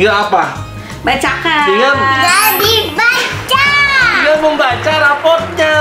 tinggal apa? Bacakan. Jadi baca. Tinggal membaca rapotnya.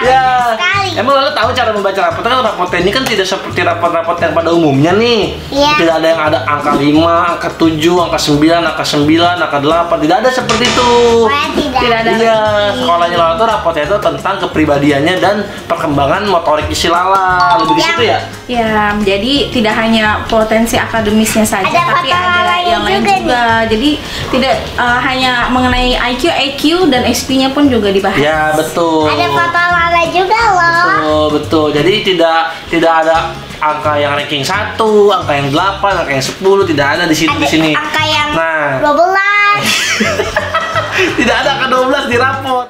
Ya, sekali. Emang Lala tahu cara membaca rapotnya? Kan rapotnya ini kan tidak seperti rapot-rapot yang pada umumnya nih. Iya. Tidak ada yang ada angka 5, angka 7, angka 9, angka 9, angka 8. Tidak ada seperti itu. Wah, Tidak ada. Iya, sekolahnya Lala tuh rapotnya itu tentang kepribadiannya dan perkembangan motorik isi Lala. Lebih di situ ya? Ya, jadi tidak hanya potensi akademisnya saja, Ada tapi faktor ada lain yang lain juga juga. Jadi tidak hanya mengenai IQ, EQ dan SQ-nya pun juga dibahas. Ya, betul. Ada foto Lala juga loh. Betul. Jadi tidak ada angka yang ranking 1, angka yang 8, angka yang 10, tidak ada di situ di sini. Angka yang Nah, 12. tidak ada angka 12 di rapot.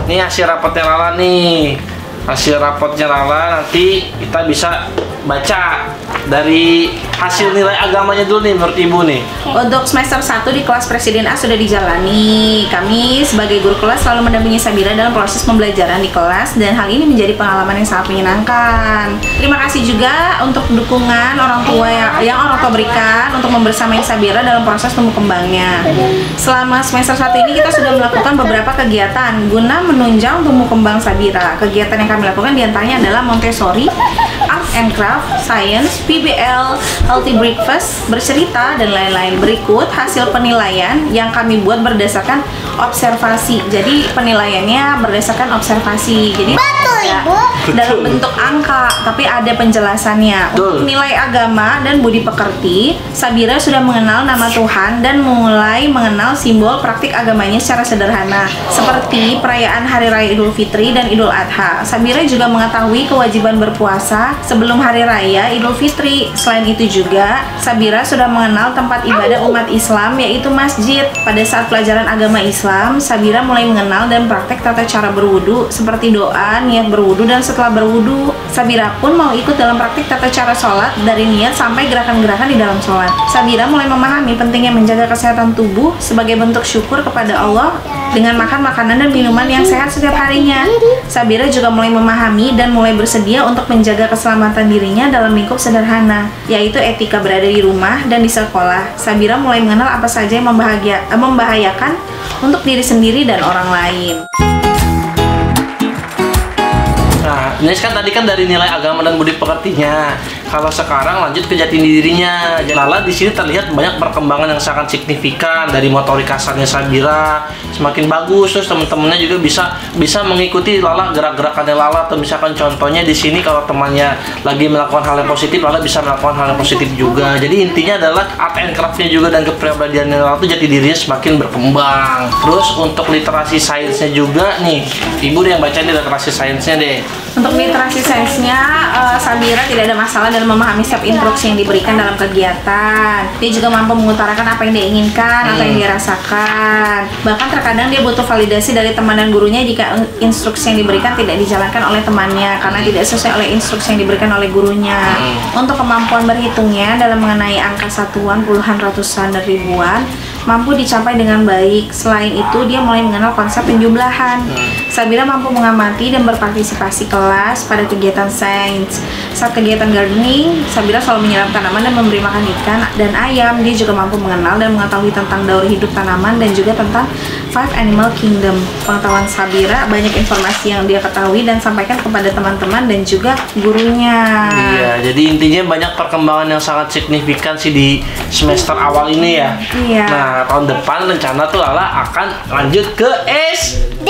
Ini hasil rapotnya Lala nih. Hasil rapotnya Lala nanti kita bisa baca dari hasil nilai agamanya dulu nih menurut Ibu nih. Untuk semester 1 di kelas Presiden A sudah dijalani. Kami sebagai guru kelas selalu mendampingi Sabira dalam proses pembelajaran di kelas dan hal ini menjadi pengalaman yang sangat menyenangkan. Terima kasih juga untuk dukungan orang tua yang orang tua berikan untuk membersamai Sabira dalam proses tumbuh kembangnya. Selama semester 1 ini kita sudah melakukan beberapa kegiatan guna menunjang tumbuh kembang Sabira. Kegiatan yang kami lakukan diantaranya adalah Montessori, Art and Craft, Science, PBL, Healthy Breakfast, bercerita, dan lain-lain. Berikut hasil penilaian yang kami buat berdasarkan observasi. Jadi penilaiannya berdasarkan observasi. Jadi Betul, tidak Ibu. dalam bentuk angka, tapi ada penjelasannya. Untuk Betul. nilai agama dan budi pekerti, Sabira sudah mengenal nama Tuhan dan mulai mengenal simbol praktik agamanya secara sederhana, seperti perayaan Hari Raya Idul Fitri dan Idul Adha. Sabira juga mengetahui kewajiban berpuasa sebelum Hari Raya Idul Fitri. Selain itu juga, Sabira sudah mengenal tempat ibadah umat Islam, yaitu masjid. Pada saat pelajaran agama Islam, Sabira mulai mengenal dan praktek tata cara berwudu, seperti doa, niat berwudu, dan setelah berwudu, Sabira pun mau ikut dalam praktik tata cara sholat, dari niat sampai gerakan-gerakan di dalam sholat. Sabira mulai memahami pentingnya menjaga kesehatan tubuh sebagai bentuk syukur kepada Allah dengan makan makanan dan minuman yang sehat setiap harinya. Sabira juga mulai memahami dan mulai bersedia untuk menjaga keselamatan dirinya dalam lingkup sederhana, yaitu etika berada di rumah dan di sekolah. Sabira mulai mengenal apa saja yang membahayakan untuk diri sendiri dan orang lain. Nah, ini kan tadi kan dari nilai agama dan budi pekertinya. Kalau sekarang lanjut ke jati dirinya. Lala di sini terlihat banyak perkembangan yang sangat signifikan dari motorik kasarnya Sabira semakin bagus. Terus teman-temannya juga bisa mengikuti Lala gerak-gerakannya Lala. Atau misalkan contohnya di sini kalau temannya lagi melakukan hal yang positif, Lala bisa melakukan hal yang positif juga. Jadi intinya adalah art and craft-nya juga dan kepribadiannya Lala itu jati dirinya semakin berkembang. Terus untuk literasi sainsnya juga nih, Ibu deh yang baca nih literasi sainsnya deh. Untuk literasi sainsnya, Sabira tidak ada masalah dalam memahami setiap instruksi yang diberikan dalam kegiatan. Dia juga mampu mengutarakan apa yang dia inginkan atau yang dia rasakan. Bahkan terkadang dia butuh validasi dari teman dan gurunya jika instruksi yang diberikan tidak dijalankan oleh temannya karena tidak sesuai oleh instruksi yang diberikan oleh gurunya. Untuk kemampuan berhitungnya dalam mengenai angka satuan, puluhan, ratusan, dan ribuan mampu dicapai dengan baik. Selain itu, dia mulai mengenal konsep penjumlahan. Sabira mampu mengamati dan berpartisipasi kelas pada kegiatan sains. Saat kegiatan gardening, Sabira selalu menyiram tanaman dan memberi makan ikan dan ayam. Dia juga mampu mengenal dan mengetahui tentang daur hidup tanaman dan juga tentang Five Animal Kingdom. Pengetahuan Sabira banyak informasi yang dia ketahui dan sampaikan kepada teman-teman dan juga gurunya. Iya, jadi intinya banyak perkembangan yang sangat signifikan sih di semester awal ini ya. Iya. Nah, tahun depan rencana tuh Lala akan lanjut ke SD.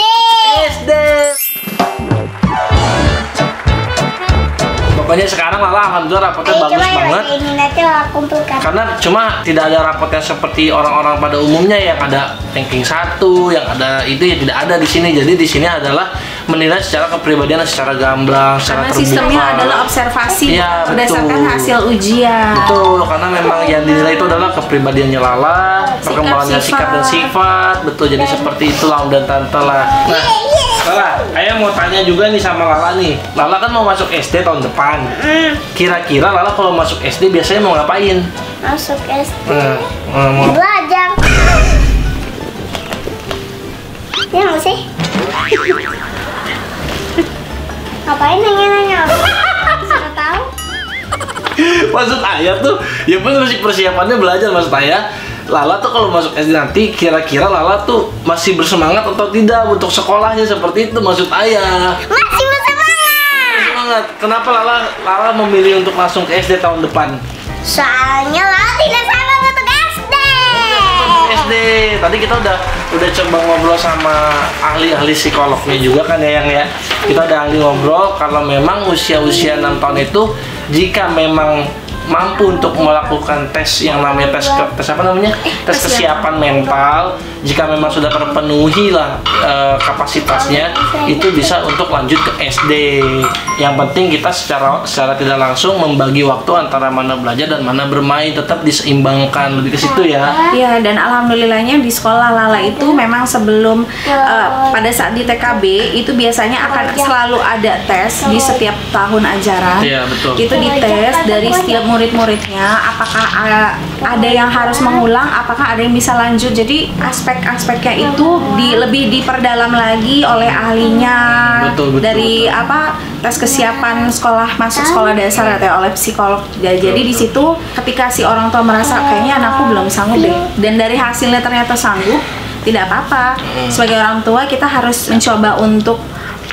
Pokoknya sekarang Lala alhamdulillah rapotnya bagus banget. Ini nanti aku kumpulkan. Karena cuma tidak ada rapotnya seperti orang-orang pada umumnya yang ada ranking 1, yang ada itu ya tidak ada di sini. Jadi di sini adalah menilai secara kepribadian, secara gamblang, secara Karena terbuka. sistemnya adalah observasi Iya, berdasarkan betul. hasil ujian. Betul, karena memang yang dinilai itu adalah kepribadiannya Lala, perkembangannya sikap dan sifat. Betul, jadi seperti itu Om dan Tante lah. Nah, Lala, Ayah mau tanya juga nih sama Lala nih. Lala kan mau masuk SD tahun depan. Kira-kira Lala kalau masuk SD biasanya mau ngapain? Masuk SD. Mau Belajar. Ya nggak sih? Ngapain nanya-nanya? Sudah tahu? Maksud ayah tuh, ya bener sih persiapannya belajar maksud ayah. Lala tuh kalau masuk SD nanti kira-kira Lala tuh masih bersemangat atau tidak untuk sekolahnya seperti itu maksud ayah. Masih bersemangat. Semangat. Kenapa Lala memilih untuk langsung ke SD tahun depan? Soalnya lo tidak sabar untuk SD. SD. Tadi kita udah coba ngobrol sama ahli-ahli psikolognya juga kan ya yang ya. Kita udah ahli ngobrol kalau memang usia-usia 6 tahun itu jika memang mampu untuk melakukan tes yang namanya tes apa namanya? Tes kesiapan mental, jika memang sudah terpenuhi lah kapasitasnya, itu bisa untuk lanjut ke SD. Yang penting kita secara tidak langsung membagi waktu antara mana belajar dan mana bermain, tetap diseimbangkan, lebih ke situ ya. Iya, dan alhamdulillahnya di sekolah Lala itu memang sebelum pada saat di TKB itu biasanya akan selalu ada tes di setiap tahun ajaran. Iya, betul. Itu dites dari setiap murid-muridnya, apakah ada yang harus mengulang, apakah ada yang bisa lanjut. Jadi aspek-aspeknya itu lebih diperdalam lagi oleh ahlinya. Betul. Dari tes kesiapan masuk sekolah dasar atau oleh psikolog. Jadi di situ ketika si orang tua merasa kayaknya anakku belum sanggup deh, dan dari hasilnya ternyata sanggup, tidak apa-apa. Sebagai orang tua kita harus mencoba untuk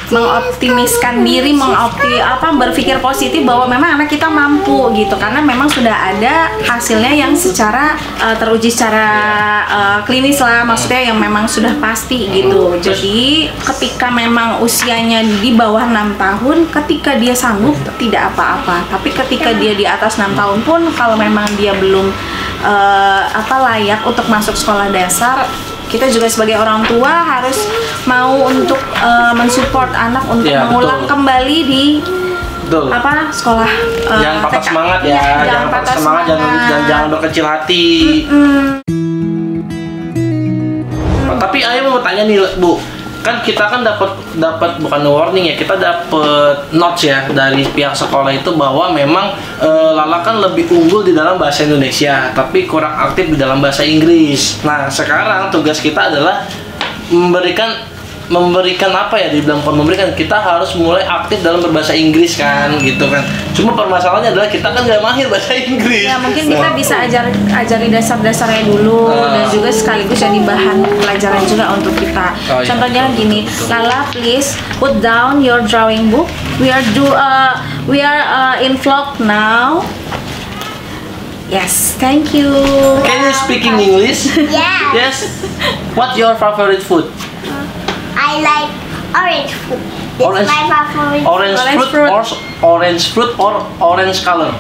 mengoptimiskan diri, berpikir positif bahwa memang anak kita mampu gitu, karena memang sudah ada hasilnya yang secara teruji secara klinis lah, maksudnya yang memang sudah pasti gitu. Jadi ketika memang usianya di bawah 6 tahun, ketika dia sanggup tidak apa-apa, tapi ketika dia di atas 6 tahun pun kalau memang dia belum layak untuk masuk sekolah dasar, kita juga sebagai orang tua harus mau untuk mensupport anak untuk mengulang kembali di sekolah. Jangan patah semangat ya, jangan patah semangat, jangan berkecil hati. Tapi ayah mau tanya nih Bu, kan kita kan dapat bukan warning ya, kita dapat notes ya dari pihak sekolah itu bahwa memang Lala kan lebih unggul di dalam bahasa Indonesia tapi kurang aktif di dalam bahasa Inggris. Nah sekarang tugas kita adalah memberikan apa ya, dibilang memberikan, kita harus mulai aktif dalam berbahasa Inggris kan gitu kan. Cuma permasalahannya adalah kita kan nggak mahir bahasa Inggris. Ya mungkin kita bisa ajari dasar-dasarnya dulu dan juga sekaligus jadi bahan pelajaran juga untuk kita. Contohnya gini, Lala please put down your drawing book. We are in vlog now. Yes, thank you. Can you speak in English? Yeah. Yes. What's your favorite food? I like orange fruit. It's my favorite. Orange fruit or orange color?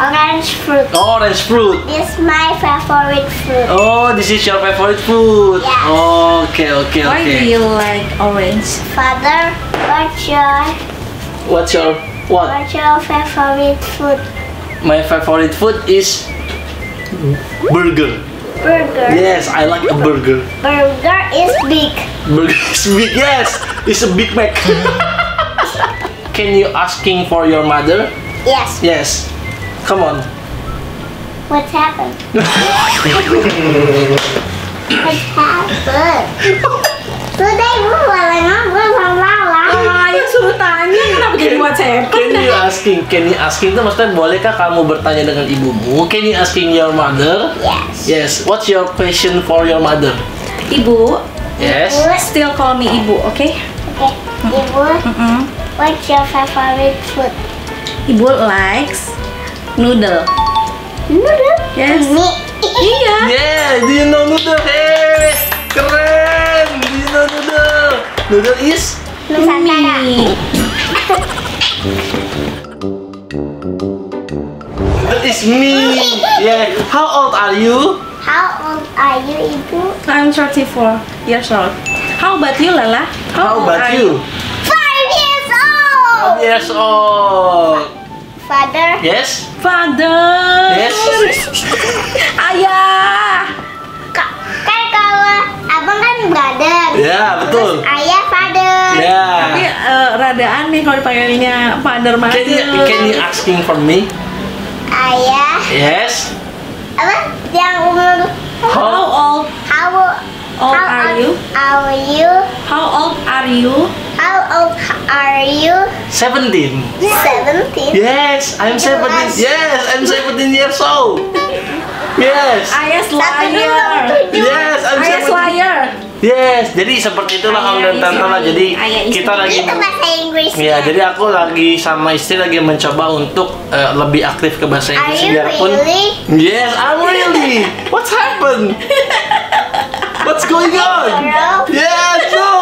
Orange fruit. Orange fruit. It's my favorite fruit. Oh, this is your favorite food. Yeah. Okay. Why do you like orange? Father, What's your favorite food? My favorite food is burger. Burger. Yes, I like a burger. Burger is big. Burger is big. Yes, it's a Big Mac. Can you asking for your mother? Yes. Yes. Come on. What happened? What happened? Today gue boleh ngobrol sama Lala. Ya suruh tanya kenapa jadi WhatsApp. Can you asking itu maksudnya bolehkah kamu bertanya dengan ibumu? Can you asking your mother? Yes. Yes. What's your question for your mother? Ibu. Yes. Still call me Ibu, okay? Okay. Ibu, what's your favorite food? Ibu likes noodle. Noodle? Yes. Mie. Iya. Yeah, do you know noodle? Hey, keren. Do you know noodle? Noodle is Nusantara. Mie. That is me. Yeah. How old are you? How old are you, Ibu? I'm 34 years old. How about you, Lala? How old about are you? 5 years old. 5 years old. Father. Yes. Father. Yes. Ayah. Kan kalau abang kan brother. Ya, betul. Terus ayah father. Ya. Tapi rada aneh kalau dipanggilnya father mother. Can you asking for me? Ayah. Yes. Apa? Yang umur How old? how old are you? Are you? How old are you? How old are you? 17. 17. Yes, I'm 17. Yes, I'm 17 years old. Yes. Ayas Satu dulu, liar. tujuh. Yes, I'm Ayas 17. liar. Yes, jadi seperti itulah Om dan Tante lah. Jadi kita lagi Itu bahasa Inggrisnya. ya, jadi aku lagi sama istri lagi mencoba untuk lebih aktif ke bahasa Are Inggris you biarpun. really? Yes, I'm really. What's happened? What's going on? Girl? Yes, no.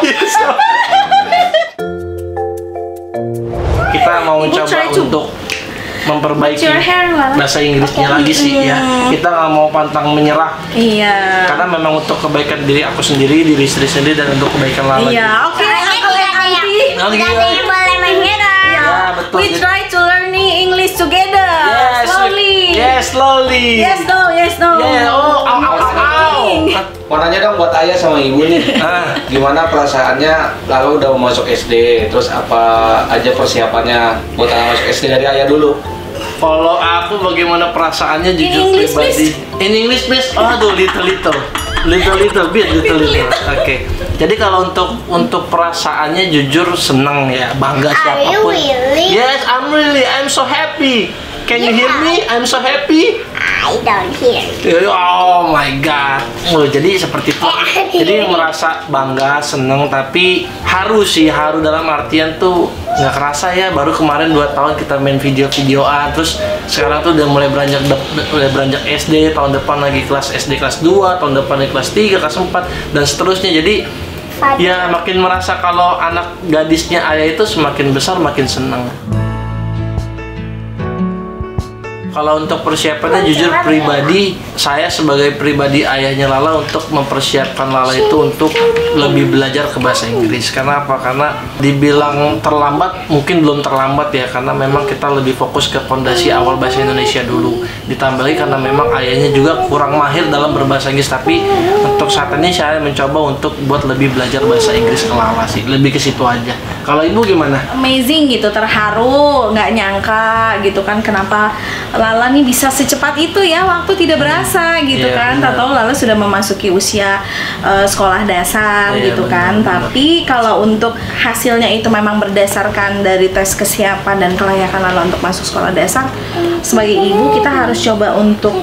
Yes, no. Kita mau Ibu coba try to- untuk memperbaiki Your hair, Lala. bahasa Inggrisnya lagi sih ya. Kita nggak mau pantang menyerah Iya. karena memang untuk kebaikan diri aku sendiri, diri istri sendiri, dan untuk kebaikan Lala. Iya, oke. Soalnya Uncle tidak and ada yang, Auntie. Oh, tidak iya. ada yang boleh menyerah. Ya, betul. We try to learning English together. Yes, Slowly. yes, slowly. Yes, no, yes, no. Yeah, oh, au, au, au, au. Mau nanya dong buat ayah sama ibu nih, Ah. gimana perasaannya lalu udah mau masuk SD, terus apa aja persiapannya buat anak masuk SD dari ayah dulu? Kalau aku bagaimana perasaannya jujur English, pribadi. In English please. Oh, aduh, little bit. Oke. Jadi kalau untuk perasaannya jujur senang ya, bangga Are you siapapun. really? Yes, I'm so happy. Can you hear me? I'm so happy. I don't hear. Oh my god. Oh, jadi seperti itu. Jadi merasa bangga, seneng, tapi haru dalam artian tuh nggak kerasa ya, baru kemarin 2 tahun kita main video-videoan, terus sekarang tuh udah mulai beranjak SD, tahun depan lagi kelas SD kelas 2, tahun depan lagi kelas 3, kelas 4 dan seterusnya. Jadi ya makin merasa kalau anak gadisnya ayah itu semakin besar makin senang. Kalau untuk persiapannya jujur pribadi, saya sebagai pribadi ayahnya Lala untuk mempersiapkan Lala itu untuk lebih belajar ke bahasa Inggris. Karena apa? Karena dibilang terlambat, mungkin belum terlambat ya, karena memang kita lebih fokus ke fondasi awal bahasa Indonesia dulu. Ditambah lagi karena memang ayahnya juga kurang mahir dalam berbahasa Inggris, tapi untuk saat ini saya mencoba untuk buat lebih belajar bahasa Inggris ke Lala sih, lebih ke situ aja. Kalau ibu gimana? Amazing gitu, terharu, nggak nyangka gitu kan, kenapa Lala nih bisa secepat itu ya, waktu tidak berasa gitu Iya, kan. benar. Tahu Lala sudah memasuki usia sekolah dasar Iya, gitu benar, kan. benar. Tapi kalau untuk hasilnya itu memang berdasarkan dari tes kesiapan dan kelayakan Lala untuk masuk sekolah dasar, sebagai ibu kita harus coba untuk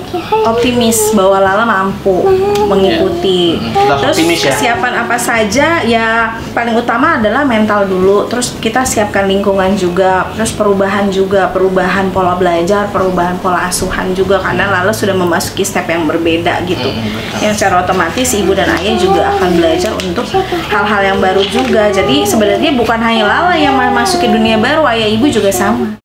optimis bahwa Lala mampu mengikuti. Kita Terus optimis ya. kesiapan apa saja ya, paling utama adalah mental dulu, terus kita siapkan lingkungan juga, terus perubahan pola belajar, perubahan pola asuhan juga, karena Lala sudah memasuki step yang berbeda gitu, yang secara otomatis ibu dan ayah juga akan belajar untuk hal-hal yang baru juga. Jadi sebenarnya bukan hanya Lala yang memasuki dunia baru, ayah ibu juga sama.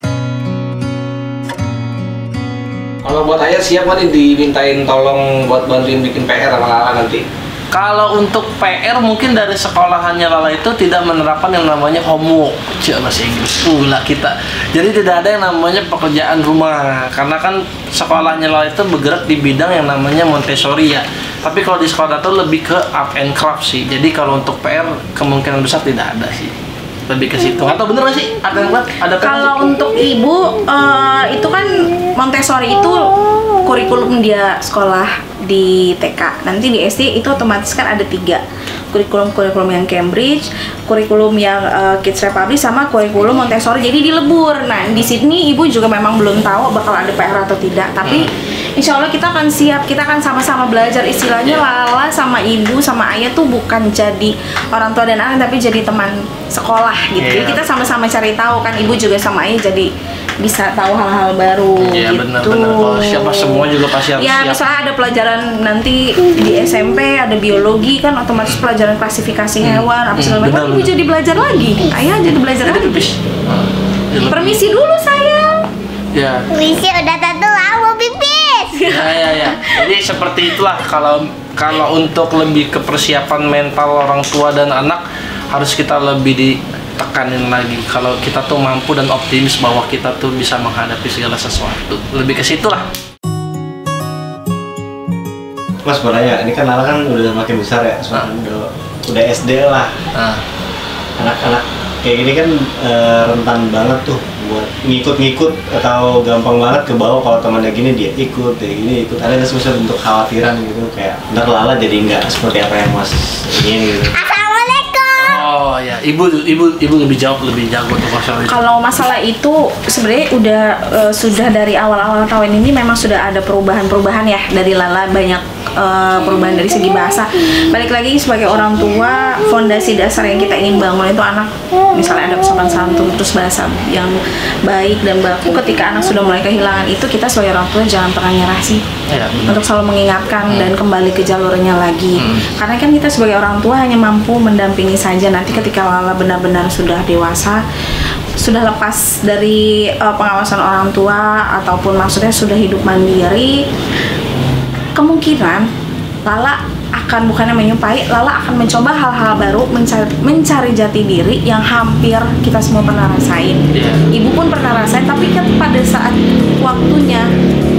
Kalau buat ayah siap nggak nih dimintain tolong buat bantuin bikin PR sama Lala nanti? Kalau untuk PR mungkin dari sekolahannya Lala itu tidak menerapkan yang namanya homework, bahasa Inggris pula kita. Jadi tidak ada yang namanya pekerjaan rumah, karena kan sekolahnya Lala itu bergerak di bidang yang namanya Montessori ya. Tapi kalau di sekolah itu lebih ke art and craft sih. Jadi kalau untuk PR kemungkinan besar tidak ada sih. Lebih ke situ. Atau bener nggak sih? Art and craft ada PR Kalau sih? untuk ibu itu kan Montessori itu kurikulum dia sekolah di TK. Nanti di SD itu otomatis kan ada 3 kurikulum yang Cambridge, kurikulum yang Kids Republic, sama kurikulum Montessori. Jadi dilebur. Nah di sini ibu juga memang belum tahu bakal ada PR atau tidak. Tapi insya Allah kita akan siap. Kita akan sama-sama belajar. Istilahnya Lala sama ibu sama ayah tuh bukan jadi orang tua dan anak, tapi jadi teman sekolah gitu. Jadi Iya. kita sama-sama cari tahu kan, ibu juga sama ayah jadi bisa tahu hal-hal baru Iya gitu. benar-benar. Kalau siapa semua juga pasti harus Ya siap. misalnya ada pelajaran nanti di SMP ada biologi kan, otomatis pelajaran klasifikasi hewan apa segala macam, ibu benar. jadi belajar lagi, ayah jadi belajar Jadi lagi. pipis. Permisi dulu sayang. Ya. Wisi udah tentu mau pipis. Ya. Jadi seperti itulah kalau untuk lebih ke persiapan mental orang tua dan anak harus kita lebih ditekanin lagi. Kalau kita tuh mampu dan optimis bahwa kita tuh bisa menghadapi segala sesuatu. Lebih ke situ lah. Mas mau nanya, ini kan Lala kan udah makin besar ya, udah SD lah. Nah, Anak-anak kayak gini kan rentan banget tuh buat ngikut-ngikut atau gampang banget ke bawah kalau temannya gini dia ikut, kayak gini ikut. Ada nggak sih untuk khawatiran gitu kayak ntar Lala jadi nggak seperti apa yang Mas ingin gitu. Assalamualaikum. Oh ya, ibu lebih jago tuh masalah itu. Kalau masalah itu sebenarnya udah sudah dari awal-awal tahun ini memang sudah ada perubahan-perubahan ya dari Lala, banyak perubahan dari segi bahasa. Balik lagi sebagai orang tua, fondasi dasar yang kita ingin bangun itu anak misalnya ada sopan santun, terus bahasa yang baik dan baku. Ketika anak sudah mulai kehilangan itu, kita sebagai orang tua jangan pernah nyerah sih. Ya, benar. Untuk selalu mengingatkan dan kembali ke jalurnya lagi. Karena kan kita sebagai orang tua hanya mampu mendampingi saja. Nanti ketika Lala benar-benar sudah dewasa, sudah lepas dari pengawasan orang tua ataupun maksudnya sudah hidup mandiri, kemungkinan Lala akan bukannya menyupai, Lala akan mencoba hal-hal baru, mencari jati diri yang hampir kita semua pernah rasain. Yeah. Ibu pun pernah rasain, tapi kan pada saat waktunya,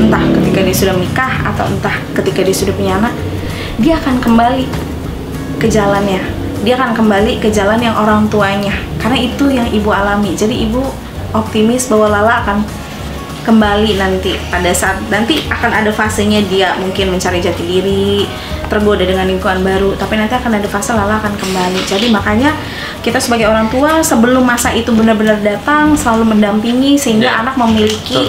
entah ketika dia sudah menikah atau entah ketika dia sudah punya anak, dia akan kembali ke jalannya. Dia akan kembali ke jalan yang orang tuanya. Karena itu yang ibu alami. Jadi ibu optimis bahwa Lala akan kembali nanti pada saat nanti akan ada fasenya dia mungkin mencari jati diri, tergoda dengan lingkungan baru, tapi nanti akan ada fase Lala akan kembali. Jadi makanya kita sebagai orang tua sebelum masa itu benar-benar datang selalu mendampingi sehingga anak memiliki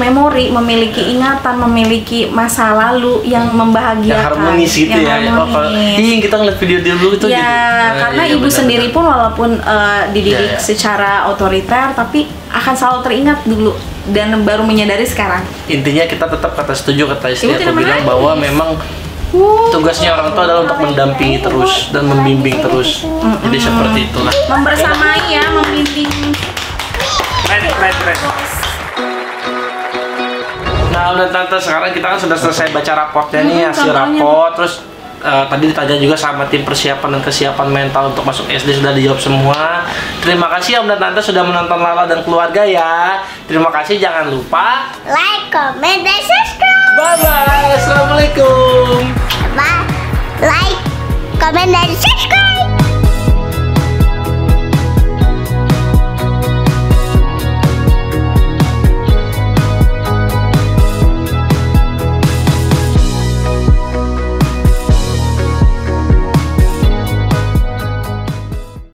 memori, memiliki ingatan, memiliki masa lalu yang membahagiakan, yang harmonis gitu ya. Iya, kita ngeliat video dia dulu itu ya, gitu. Karena ibu sendiri pun walaupun dididik secara otoriter, tapi akan selalu teringat dulu dan baru menyadari sekarang. Intinya kita tetap setuju kata istri Ibu aku tidak bilang menangis. bahwa memang tugasnya orang tua adalah untuk mendampingi terus dan membimbing terus. Jadi seperti itulah. Membersamai ya, membimbing. Keren. Nah, udah tante, sekarang kita kan sudah selesai baca raportnya nih, hasil contohnya. raport. Terus tadi ditanya juga sama tim persiapan dan kesiapan mental untuk masuk SD, sudah dijawab semua. Terima kasih Om dan Tante sudah menonton Lala dan keluarga ya. Terima kasih, jangan lupa Like, comment, dan subscribe. bye bye. Assalamualaikum. Bye. Like, comment, dan subscribe.